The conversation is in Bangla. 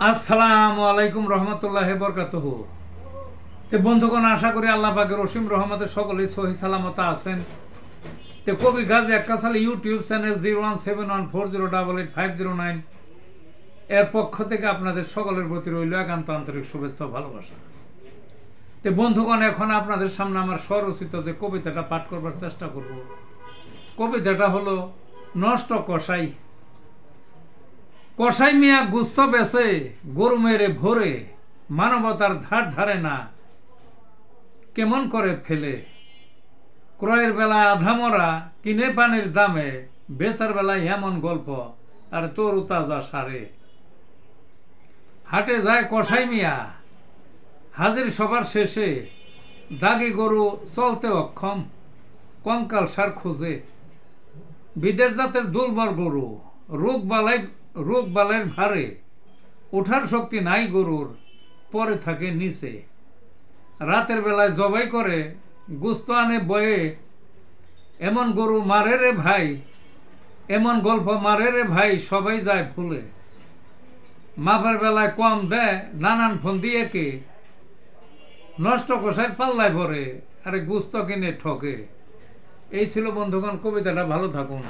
আসসালামু আলাইকুম রহমতুল্লাহ বরকাতুহু। বন্ধুগণ, আশা করি আল্লাহ পাকের অসীম রহমতে সকলেই সহি সালামত আছেন। কবি গাজী আক্কাসাল ইউটিউব চ্যানেল 017140885009 এর পক্ষ থেকে আপনাদের সকলের প্রতি রইল একান্ত আন্তরিক শুভেচ্ছা ও ভালোবাসা। বন্ধুগণ, এখন আপনাদের সামনে আমার স্বরচিত যে কবিতাটা পাঠ করবার চেষ্টা করব। কবিতাটা হলো নষ্ট কসাই। কসাই মিয়া গুস্ত বেছে গরু মেরে ভরে, মানবতার ধার ধারে না কেমন করে ফেলে। ক্রয়ের বেলায় আধামরা, কিনে পানির দামে, বেচার বেলায় এমন গল্প আর তরু তাজা সারে। হাটে যায় কসাই মিয়া, হাজির সবার শেষে, দাগি গরু চলতে অক্ষম, কঙ্কাল সার খুঁজে। বিদেশ জাতের দুর্বল গরু, রোগ বালাইয়ের ভারে, ওঠার শক্তি নাই গরুর, পরে থাকে নিচে। রাতের বেলায় জবাই করে গুস্ত আনে বয়ে, এমন গরু মারে রে ভাই, এমন গল্প মারে রে ভাই, সবাই যায় ভুলে। মাপের বেলায় কম দেয় নানান ফোন দিয়ে কে, নষ্ট কষায় পাল্লায় ভরে, আরে গুস্ত কিনে ঠকে। এই ছিল বন্ধুগণ কবিতাটা। ভালো থাকুন।